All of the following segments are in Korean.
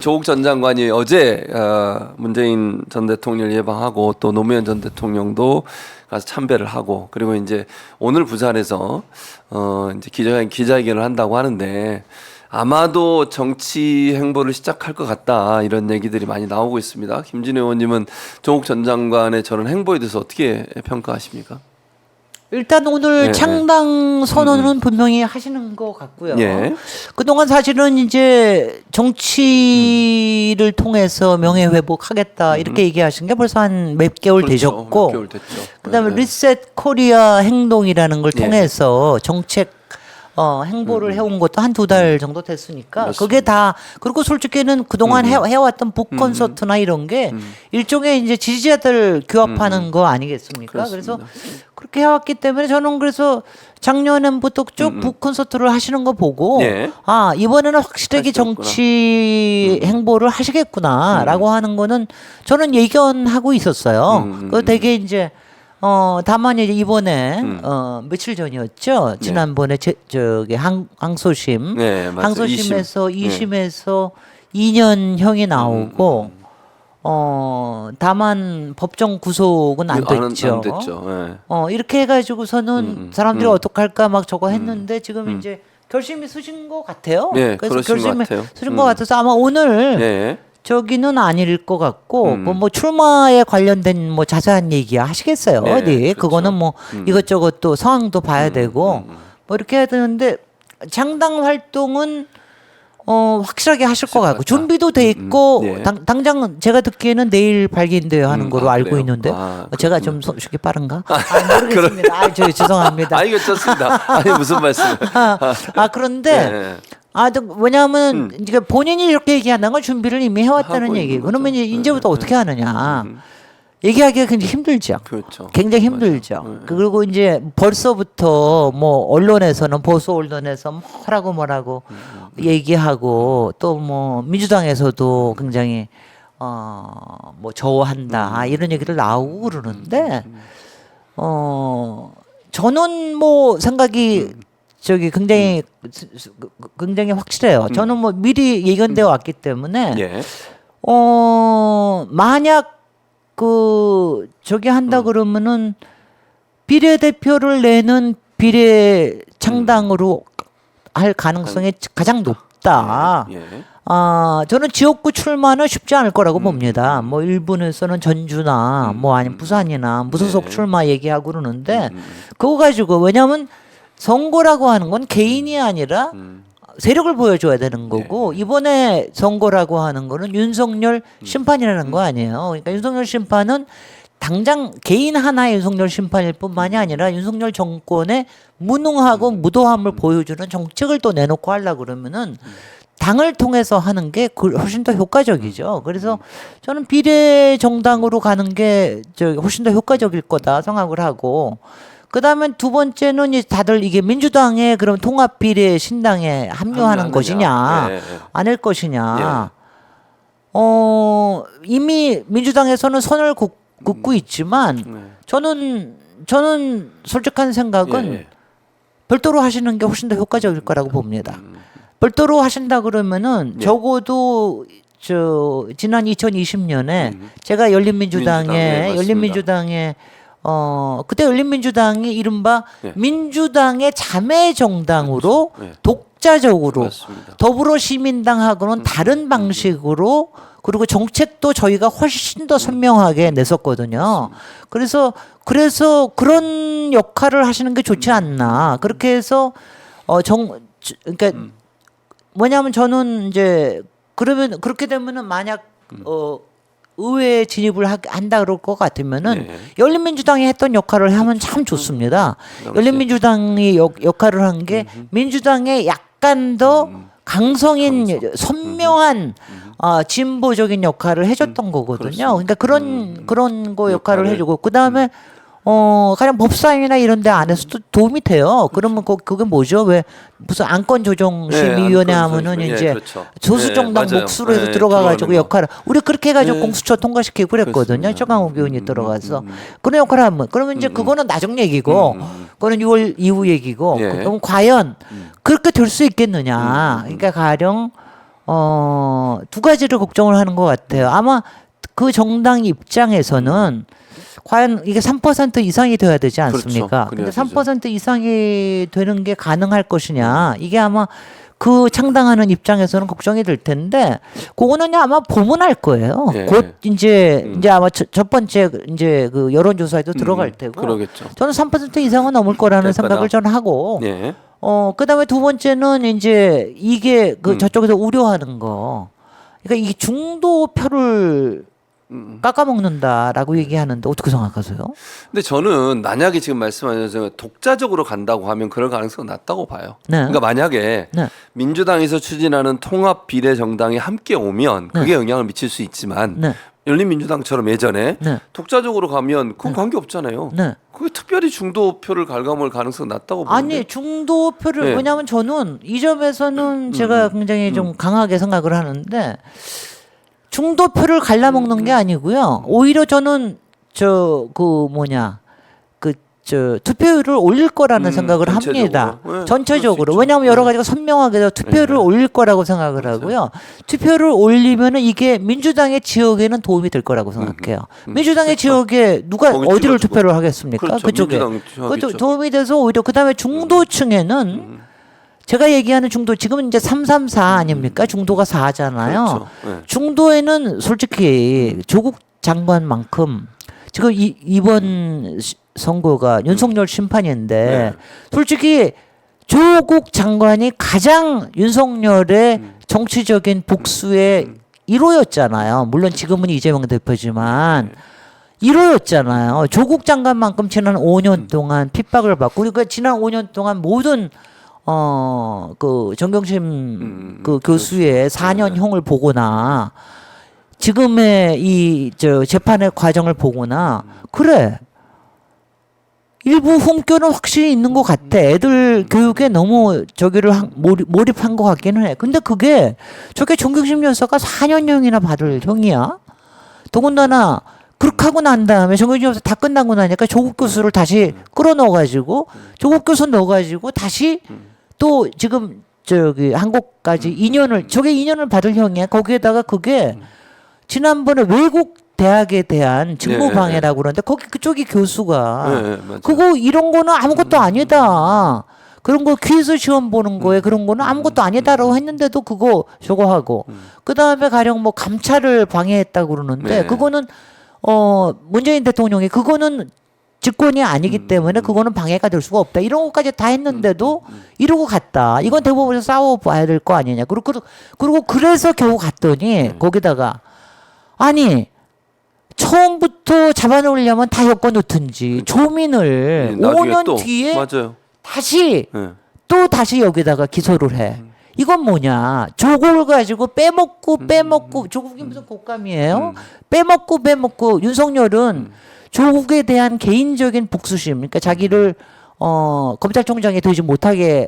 조국 전 장관이 어제 문재인 전 대통령을 예방하고 또 노무현 전 대통령도 가서 참배를 하고 그리고 이제 오늘 부산에서 이제 기자회견을 한다고 하는데 아마도 정치 행보를 시작할 것 같다 이런 얘기들이 많이 나오고 있습니다. 김진애 의원님은 조국 전 장관의 저런 행보에 대해서 어떻게 평가하십니까? 일단 오늘 예, 창당 선언은 분명히 하시는 것 같고요. 예. 그동안 사실은 이제 정치를 통해서 명예 회복하겠다 이렇게 얘기하신 게 벌써 한 몇 개월 그렇죠. 되셨고, 몇 개월 됐죠. 그다음에 예. 리셋 코리아 행동이라는 걸 예. 통해서 정책 행보를 해온 것도 한 두 달 정도 됐으니까 맞습니다. 그게 다 그리고 솔직히는 그동안 해왔던 북 콘서트나 이런 게 일종의 이제 지지자들 규합하는 거 아니겠습니까? 그렇습니다. 그래서 그렇게 해왔기 때문에 저는 그래서 작년부터 쭉 북 콘서트를 하시는 거 보고 예. 아 이번에는 확실하게 하시겠구나. 정치 행보를 하시겠구나라고 하는 거는 저는 예견하고 있었어요. 그 되게 이제 다만 이제 이번에 며칠 전이었죠. 지난번에 저기 항소심, 네, 맞아요. 항소심에서 2심. 2심에서 2년형이 나오고 다만 법정 구속은 안 됐죠. 안 됐죠. 예. 이렇게 해가지고서는 사람들이 어떡할까 막 저거 했는데 지금 이제 결심이 쓰신 것 같아요. 네, 그래서 그러신 것 결심이 같아요. 쓰신 것 같아서 아마 오늘 예. 저기는 아닐 것 같고 뭐 출마에 관련된 뭐 자세한 얘기 하시겠어요. 네, 어디 그렇죠. 그거는 뭐 이것저것 또 상황도 봐야 되고 뭐 이렇게 해야 되는데 창당 활동은 확실하게 하실 것 같고 준비도 돼 있고 네. 당장 제가 듣기에는 내일 발기인대요 하는 거로 알고 그래요? 있는데 아, 제가 좀 솔직히 빠른가? 모르겠습니다. 저 죄송합니다. 아, 이거 좋습니다. 아니, 무슨 말씀을. 그런데 네. 왜냐하면 이제 본인이 이렇게 얘기한다는 건 준비를 이미 해왔다는 하고 얘기. 있는 그러면 거죠. 이제부터 어떻게 하느냐. 얘기하기가 굉장히 힘들죠. 그렇죠. 굉장히 힘들죠. 그리고 이제 벌써부터 뭐 언론에서는 보수 언론에서 뭐라고 얘기하고 또 뭐 민주당에서도 굉장히 뭐 저어한다 이런 얘기를 나오고 그러는데 저는 뭐 생각이 저기 굉장히 확실해요. 저는 뭐 미리 예견되어 왔기 때문에 예. 만약 저기 한다 그러면은 비례대표를 내는 비례 창당으로 할 가능성이 가장 높다. 예. 저는 지역구 출마는 쉽지 않을 거라고 봅니다. 뭐 일본에서는 전주나 뭐 아니면 부산이나 무소속 출마 얘기하고 그러는데 그거 가지고 왜냐하면 선거라고 하는 건 개인이 아니라 세력을 보여줘야 되는 거고 이번에 선거라고 하는 거는 윤석열 심판이라는 거 아니에요. 그러니까 윤석열 심판은 당장 개인 하나의 윤석열 심판일 뿐만이 아니라 윤석열 정권의 무능하고 무도함을 보여주는 정책을 또 내놓고 하려고 그러면은 당을 통해서 하는 게 훨씬 더 효과적이죠. 그래서 저는 비례 정당으로 가는 게 훨씬 더 효과적일 거다 생각을 하고 그다음에 두 번째는 이제 다들 이게 민주당의 그럼 통합 비례 신당에 합류하는 것이냐 예, 예. 아닐 것이냐. 이미 민주당에서는 선을 긋고 있지만 저는 솔직한 생각은 예. 별도로 하시는 게 훨씬 더 효과적일 거라고 봅니다. 별도로 하신다 그러면은 적어도 지난 2020년에 제가 민주당에 열린민주당에 그때 열린민주당이 이른바 민주당의 자매 정당으로 독자적으로 맞습니다. 더불어시민당하고는 다른 방식으로 그리고 정책도 저희가 훨씬 더 선명하게 냈었거든요. 그래서 그런 역할을 하시는 게 좋지 않나. 그렇게 해서 그러니까 뭐냐면 저는 이제 그러면 그렇게 되면은 만약 의회에 진입을 한다 그럴 것 같으면은 열린민주당이 했던 역할을 하면 참 좋습니다. 열린민주당이 역할을 한 게 민주당의 약간 더 강성인 선명한 진보적인 역할을 해줬던 거거든요. 그러니까 그런 거 역할을 해주고 그 다음에 가령 법사위나 이런 데 안에서도 도움이 돼요. 그러면 그게 뭐죠? 왜 무슨 안건조정심의위원회 하면은 이제 그렇죠. 소수정당 맞아요. 몫으로 해서 네, 들어가가지고 들어가는 거. 역할을 우리 그렇게 해가지고 공수처 통과시키고 그랬거든요. 그렇습니다. 최강욱 의원이 들어가서 그런 역할을 하면 그러면 이제 그거는 나중 얘기고 그거는 6월 이후 얘기고 예. 그럼 과연 그렇게 될 수 있겠느냐? 그러니까 가령 두 가지를 걱정을 하는 것 같아요. 아마 그 정당 입장에서는 과연 이게 3% 이상이 돼야 되지 않습니까? 그렇죠. 근데 그래야 3% 이상이 되는 게 가능할 것이냐. 이게 아마 그 창당하는 입장에서는 걱정이 될 텐데 그거는 아마 보면 알 거예요. 예. 곧 이제 아마 첫 번째 이제 그 여론조사에도 들어갈 테고. 그러겠죠. 저는 3% 이상은 넘을 거라는 될 생각을 거다. 저는 하고. 예. 그다음에 두 번째는 이제 이게 그 저쪽에서 우려하는 거. 그러니까 이 중도 표를 깎아먹는다라고 얘기하는데 어떻게 생각하세요? 근데 저는 만약에 지금 말씀하신 독자적으로 간다고 하면 그럴 가능성은 낮다고 봐요. 네. 그러니까 만약에 네. 민주당에서 추진하는 통합 비례 정당이 함께 오면 그게 영향을 미칠 수 있지만 네. 열린민주당처럼 예전에 네. 독자적으로 가면 그건 관계 없잖아요. 네. 그게 특별히 중도표를 갉아먹을 가능성은 낮다고 보는데. 아니 중도표를 네. 왜냐하면 저는 이 점에서는 제가 굉장히 좀 강하게 생각을 하는데 중도표를 갈라먹는 게 아니고요. 오히려 저는 투표율을 올릴 거라는 생각을 합니다. 전체적으로. 네, 전체적으로. 그럴 수 있죠. 왜냐하면 여러 가지가 선명하게 투표율을 올릴 거라고 생각을 하고요. 투표를 올리면은 이게 민주당의 지역에는 도움이 될 거라고 생각해요. 민주당의 지역에 누가 거기 어디를 찍어주고. 투표를 하겠습니까? 그렇죠. 그쪽에. 민주당 지역이죠. 도움이 돼서 오히려 그다음에 중도층에는 제가 얘기하는 중도 지금 이제 334 아닙니까? 중도가 4잖아요. 그렇죠. 네. 중도에는 솔직히 조국 장관만큼 지금 이번 선거가 윤석열 심판인데 네. 솔직히 조국 장관이 가장 윤석열의 정치적인 복수의 1호였잖아요. 물론 지금은 이재명 대표지만 1호였잖아요. 조국 장관만큼 지난 5년 동안 핍박을 받고 그러니까 지난 5년 동안 모든 그 정경심 그 교수의 4년형을 보거나 지금의 이 재판의 과정을 보거나 그래 일부 흠결은 확실히 있는 것 같아. 애들 교육에 너무 저기를 몰입한 것 같기는 해. 근데 그게 저게 정경심 여사가 4년형이나 받을 형이야. 더군다나 그렇게 하고 난 다음에 정경심 여사 다 끝나고 나니까 조국 교수를 다시 끌어넣어가지고 조국 교수 넣어가지고 다시 또 지금 한국까지 2년을 저게 2년을 받을 형이야. 거기에다가 그게 지난번에 외국 대학에 대한 직무방해라고 그러는데 거기 그쪽이 교수가 네, 맞아요. 그거 이런 거는 아무것도 아니다. 그런 거 퀴즈 시험 보는 거에 그런 거는 아무것도 아니다라고 했는데도 그거 저거 하고 그다음에 가령 뭐 감찰을 방해했다고 그러는데 네. 그거는 문재인 대통령이 그거는 직권이 아니기 때문에 그거는 방해가 될 수가 없다. 이런 것까지 다 했는데도 이러고 갔다. 이건 대법원에서 싸워봐야 될 거 아니냐. 그리고 그래서 겨우 갔더니 거기다가 아니 처음부터 잡아놓으려면 다 엮어놓든지 조민을 나중에 5년 또, 뒤에 맞아요. 다시 네. 또 다시 여기다가 기소를 해. 이건 뭐냐? 조국을 가지고 빼먹고 조국이 무슨 곶감이에요? 빼먹고 윤석열은 조국에 대한 개인적인 복수심, 그러니까 자기를 검찰총장이 되지 못하게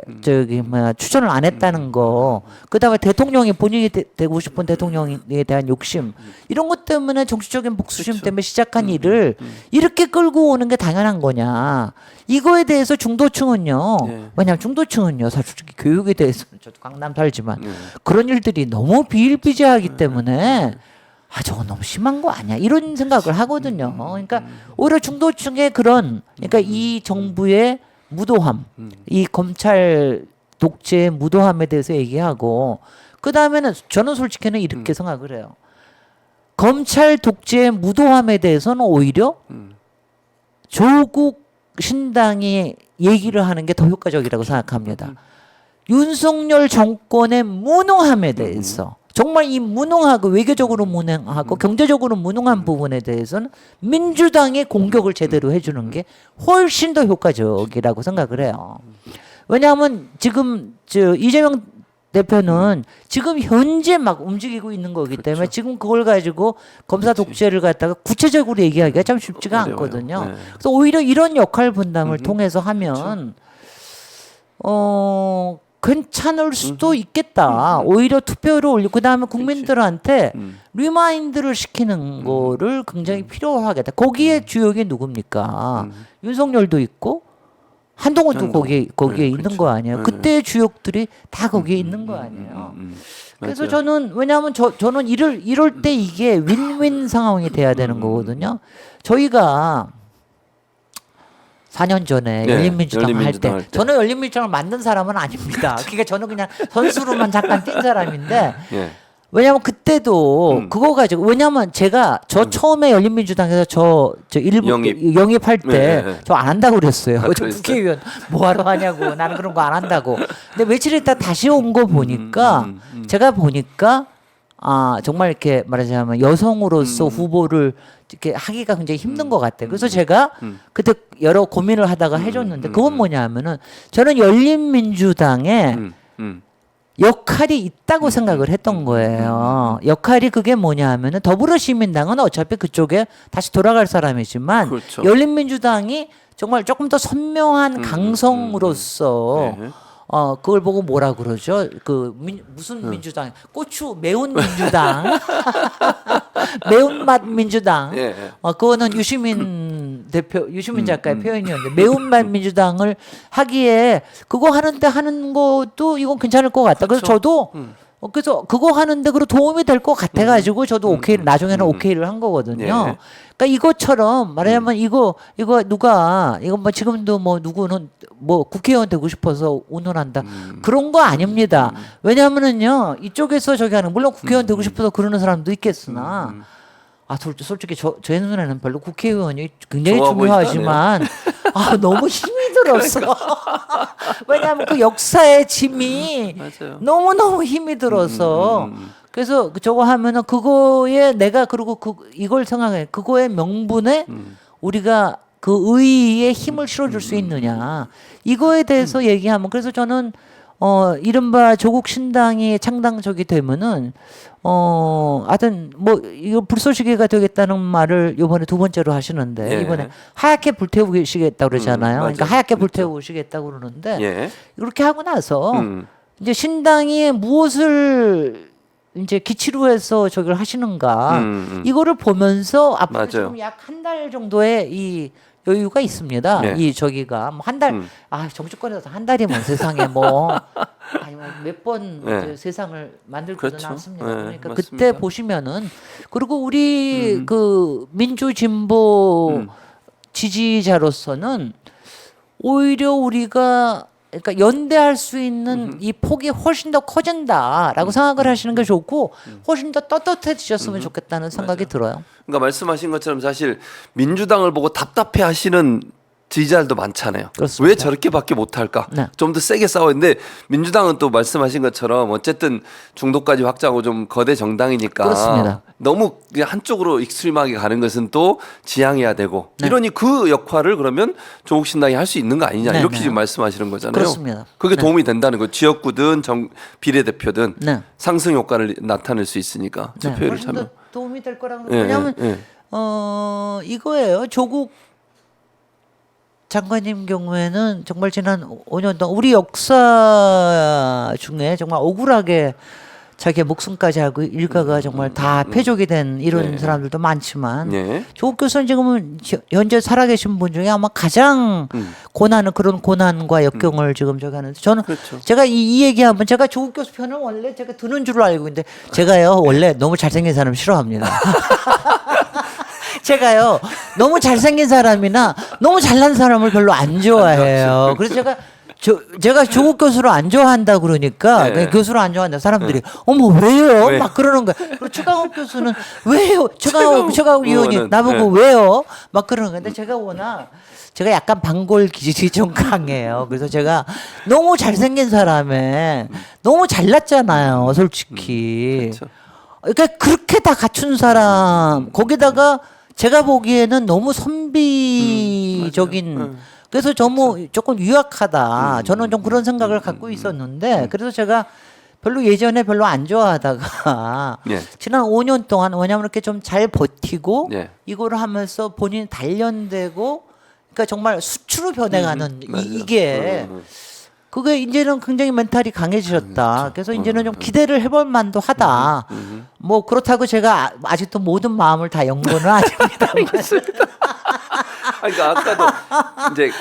추천을 안 했다는 거, 그다음에 대통령이 본인이 되고 싶은 대통령에 대한 욕심 이런 것 때문에 정치적인 복수심 그렇죠. 때문에 시작한 일을 이렇게 끌고 오는 게 당연한 거냐? 이거에 대해서 중도층은요. 네. 왜냐하면 중도층은요, 사실 솔직히 교육에 대해서는 저도 강남 살지만 그런 일들이 너무 비일비재하기 때문에. 아, 저건 너무 심한 거 아니야? 이런 생각을 하거든요. 그러니까 오히려 중도층의 그러니까 이 정부의 무도함, 이 검찰 독재의 무도함에 대해서 얘기하고 그 다음에는 저는 솔직히는 이렇게 생각을 해요. 검찰 독재의 무도함에 대해서는 오히려 조국 신당이 얘기를 하는 게 더 효과적이라고 생각합니다. 윤석열 정권의 무능함에 대해서 정말 이 무능하고 외교적으로 무능하고 경제적으로 무능한 부분에 대해서는 민주당의 공격을 제대로 해주는 게 훨씬 더 효과적이라고 생각을 해요. 왜냐하면 지금 이재명 대표는 지금 현재 막 움직이고 있는 거기 때문에 지금 그걸 가지고 검사 독재를 갖다가 구체적으로 얘기하기가 참 쉽지가 어려워요. 않거든요. 네. 그래서 오히려 이런 역할 분담을 통해서 하면 괜찮을 수도 있겠다. 오히려 투표를 올리고 그다음에 국민들한테 리마인드를 시키는 거를 굉장히 필요하겠다. 거기에 주역이 누굽니까? 윤석열도 있고 한동훈도 한동훈. 거기에 네, 있는 그렇죠. 거 아니에요. 네. 그때의 주역들이 다 거기에 있는 거 아니에요. 그래서 맞아요. 저는 왜냐하면 저는 이럴 때 이게 윈윈 상황이 돼야 되는 거거든요. 저희가 4년 전에 네, 열린민주당 할 열린민주당 때 할 때. 저는 열린민주당을 만든 사람은 아닙니다. 그러니까 저는 그냥 선수로만 잠깐 뛴 사람인데 예. 왜냐하면 그때도 그거 가지고 왜냐하면 제가 저 처음에 열린민주당에서 저 일부 영입할 때 네. 저 안 한다고 그랬어요. 아, 저 그랬어요? 국회의원 뭐하러 하냐고 나는 그런 거 안 한다고. 근데 며칠 있다 다시 온 거 보니까 제가 보니까 아 정말 이렇게 말하자면 여성으로서 후보를 이렇게 하기가 굉장히 힘든 것 같아요. 그래서 제가 그때 여러 고민을 하다가 해줬는데 그건 뭐냐면은 저는 열린민주당에 역할이 있다고 생각을 했던 거예요. 역할이 그게 뭐냐면은 더불어시민당은 어차피 그쪽에 다시 돌아갈 사람이지만 그렇죠. 열린민주당이 정말 조금 더 선명한 강성으로서 네. 그걸 보고 뭐라 그러죠? 무슨 민주당? 고추 매운 민주당, 매운맛 민주당. 예. 그거는 유시민 작가의 표현이었는데 매운맛 민주당을 하기에 그거 하는 것도 이건 괜찮을 것 같다. 그래서 저도 그래서 그거 하는데 그리고 도움이 될 것 같아가지고 저도 오케이를 나중에는 오케이를 한 거거든요. 예. 그러니까 이것처럼 말하자면 이거 누가 이거 뭐 지금도 뭐 누구는 뭐 국회의원 되고 싶어서 운운한다 그런 거 아닙니다. 왜냐하면은요 이쪽에서 저기 하는 물론 국회의원 되고 싶어서 그러는 사람도 있겠으나 솔직히 제 눈에는 별로 국회의원이 굉장히 좋아 보이지 중요하지만 너무 힘이 들었어. 왜냐하면 그 역사의 짐이 맞아요. 너무너무 힘이 들어서 그래서 저거 하면은 그거에 내가 그리고 이걸 생각해 그거의 명분에 우리가 그 의의에 힘을 실어줄 수 있느냐 이거에 대해서 얘기하면 그래서 저는 이른바 조국 신당이 창당적이 되면은 하여튼 뭐 이거 불쏘시개가 되겠다는 말을 이번에 두 번째로 하시는데 예. 이번에 하얗게 불태우시겠다 그러잖아요. 그러니까 맞아요. 하얗게 그렇죠. 불태우시겠다 그러는데 예. 이렇게 하고 나서 음. 이제 신당이 무엇을 이제 기치로 해서 저기를 하시는가 이거를 보면서 앞으로 맞아요. 지금 약 한 달 정도의 이 여유가 있습니다. 네. 이 저기가 뭐 한 달 정치권에서 한 달이면 세상에 몇 번 네. 세상을 만들고 그렇죠. 나왔습니다. 네, 그러니까 맞습니다. 그때 보시면은 그리고 우리 그 민주 진보 지지자로서는 오히려 우리가 그러니까 연대할 수 있는 이 폭이 훨씬 더 커진다라고 생각을 하시는 게 좋고 훨씬 더 떳떳해지셨으면 좋겠다는 생각이 들어요. 그러니까 말씀하신 것처럼 사실 민주당을 보고 답답해 하시는 지지자들도 많잖아요. 그렇습니다. 왜 저렇게밖에 못할까? 네. 좀 더 세게 싸웠는데 민주당은 또 말씀하신 것처럼 어쨌든 중도까지 확장하고 좀 거대 정당이니까 그렇습니다. 너무 그냥 한쪽으로 익스트림하게 가는 것은 또 지양해야 되고 네. 이러니 그 역할을 그러면 조국 신당이 할 수 있는 거 아니냐 네, 이렇게 네. 지금 말씀하시는 거잖아요. 그렇습니다. 그게 네. 도움이 된다는 거. 지역구든 비례대표든 네. 상승 효과를 나타낼 수 있으니까 투표율을 훨씬 참여. 더 도움이 될 거라고 예, 왜냐하면 예. 이거예요. 조국 장관님 경우에는 정말 지난 5년 동안 우리 역사 중에 정말 억울하게 자기 목숨까지 하고 일가가 정말 다 패족이 된 이런 네. 사람들도 많지만 예. 조국 교수는 지금은 현재 살아계신 분 중에 아마 가장 그런 고난과 역경을 지금 저기 하는데 저는 그렇죠. 제가 이 얘기하면 제가 조국 교수 편을 원래 제가 드는 줄로 알고 있는데 제가요 원래 너무 잘생긴 사람 싫어합니다. 제가요 너무 잘생긴 사람이나 너무 잘난 사람을 별로 안 좋아해요. 그래서 제가 조국 교수를 안 좋아한다 그러니까 네. 그냥 교수를 안 좋아한다 사람들이 어머 왜요? 왜? 막 그러는 거야. 그리고 최강욱 교수는 왜요? 최강욱 의원이 의원은, 나보고 네. 왜요? 막 그러는 건데 제가 약간 방골 기질이 좀 강해요. 그래서 제가 너무 잘생긴 사람에 너무 잘났잖아요, 솔직히. 그렇죠. 그러니까 그렇게 다 갖춘 사람 거기다가 제가 보기에는 너무 선비적인 그래서 너무 조금 유약하다. 저는 좀 그런 생각을 갖고 있었는데 그래서 제가 예전에 별로 안 좋아하다가 예. 지난 5년 동안 왜냐하면 이렇게 좀 잘 버티고 예. 이거를 하면서 본인이 단련되고 그러니까 정말 수치로 변해가는 맞아요. 이게 그게 이제는 굉장히 멘탈이 강해지셨다. 그래서 이제는 좀 기대를 해볼 만도 하다. 뭐 그렇다고 제가 아직도 모든 마음을 다 연구는 아닙니다. 그러니까 아까도 이제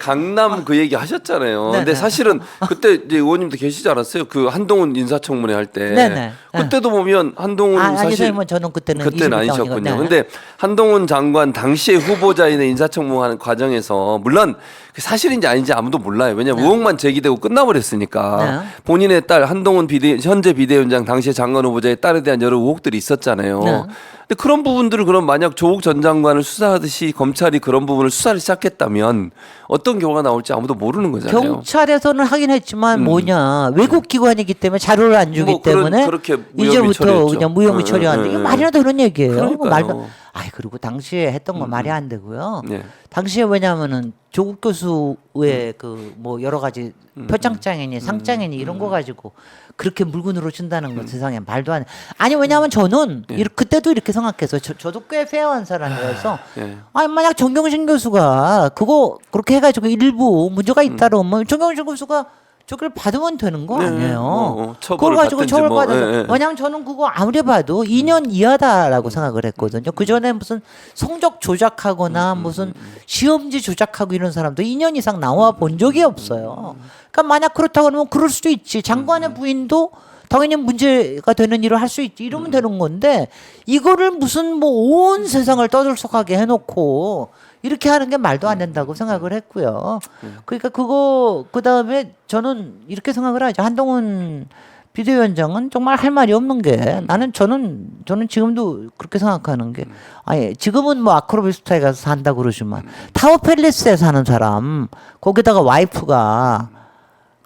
강남 그 얘기 하셨잖아요. 네네. 근데 사실은 그때 이제 의원님도 계시지 않았어요? 그 한동훈 인사청문회 할 때. 네네. 그때도 보면 한동훈 아니 사실 선생님은 저는 그때는 아니셨군요. 21 근데 한동훈 장관 당시에 후보자인 인사청문회 과정에서 물론 사실인지 아닌지 아무도 몰라요. 왜냐하면 의혹만 제기되고 끝나버렸으니까. 본인의 딸 한동훈 현재 비대위원장 당시에 장관 후보자의 딸에 대한 여러 의혹들이 있었잖아요. 근데 그런 부분들을 그럼 만약 조국 전 장관을 수사하듯이 검찰이 그런 부분을 수사를 시작했다면 어떤 결과가 나올지 아무도 모르는 거잖아요. 경찰에서는 하긴 했지만 뭐냐 외국 기관이기 때문에 자료를 안 주기 뭐 그런- 때문에 그렇게 무혐의 이제부터 처리했죠. 그냥 무혐의 처리하는데 이게 말이나 되는 얘기예요. 그러니까요. 말도 아이 그리고 당시에 했던 건 말이 안 되고요. 네. 당시에 왜냐하면은 조국 교수의 그 뭐 여러 가지 표창장애니 상장애니 이런 거 가지고 그렇게 물건으로 준다는 건 세상에 말도 안 돼. 아니 왜냐하면 저는 그때도 이렇게 생각해서 저도 꽤 페어한 사람이어서 예. 아니 만약 정경심 교수가 그거 그렇게 해가지고 일부 문제가 있다면 뭐 정경심 교수가 저걸 받으면 되는 거 네. 아니에요? 처벌을 그걸 가지고 받든지 처벌받아서 뭐, 예, 예. 왜냐면 저는 그거 아무리 봐도 2년 이하다라고 생각을 했거든요. 그 전에 무슨 성적 조작하거나 무슨 시험지 조작하고 이런 사람도 2년 이상 나와 본 적이 없어요. 그러니까 만약 그렇다고 하면 그럴 수도 있지. 장관의 부인도 당연히 문제가 되는 일을 할 수 있지. 이러면 되는 건데 이거를 무슨 뭐 온 세상을 떠들썩하게 해놓고 이렇게 하는 게 말도 안 된다고 생각을 했고요. 그러니까 그거 그다음에 저는 이렇게 생각을 하죠. 한동훈 비대위원장은 정말 할 말이 없는 게 저는 지금도 그렇게 생각하는 게 아니 지금은 뭐 아크로비스타에 가서 산다 그러지만 타워 팰리스에 사는 사람 거기다가 와이프가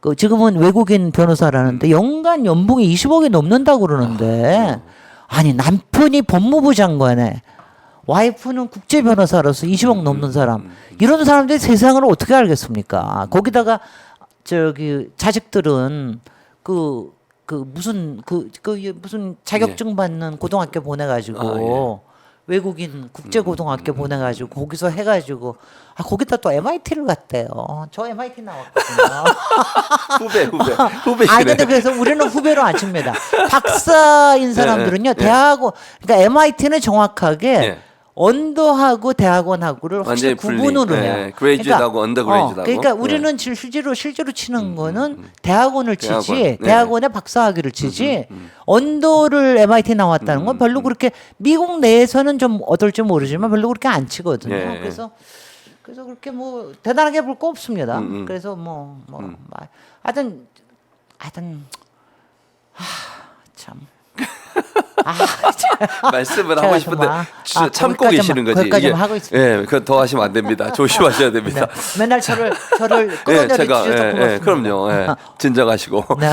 그 지금은 외국인 변호사라는데 연간 연봉이 20억이 넘는다고 그러는데 아니 남편이 법무부 장관에 와이프는 국제 변호사로서 20억 넘는 사람 이런 사람들이 세상을 어떻게 알겠습니까? 거기다가 저기 자식들은 무슨 자격증 받는 고등학교 보내가지고 외국인 국제 고등학교 보내가지고 거기서 해가지고 거기다 또 MIT를 갔대요. 저 MIT 나왔거든요. 후배시네. 아니 근데 그래서 우리는 후배로 안 칩니다. 박사인 사람들은요 대학원 그러니까 MIT는 정확하게 예. 언더하고 대학원하고를 확실히 완전히 분리. 구분으로 해요. 예, 그레이지드하고 언더그레이지드하고. 그러니까 예. 우리는 실제로 치는 거는 대학원을 치지 대학원. 네. 대학원에 박사학위를 치지 언더를 MIT 나왔다는 건 별로 그렇게 미국 내에서는 좀 어떨지 모르지만 별로 그렇게 안 치거든요. 예. 그래서 그렇게 뭐 대단하게 볼 거 없습니다. 그래서 하여튼 참. 말씀을 제가 하고 싶은데 정말, 참고 거기까지만- 계시는 거지. 거기까지만 하고 있습니다. 예, 그건 더 하시면 안 됩니다. 조심하셔야 됩니다. 맨날 저를 예, 끌어내려 제가 주셔서 고맙습니다. 그럼요. 예, 진정하시고. 네.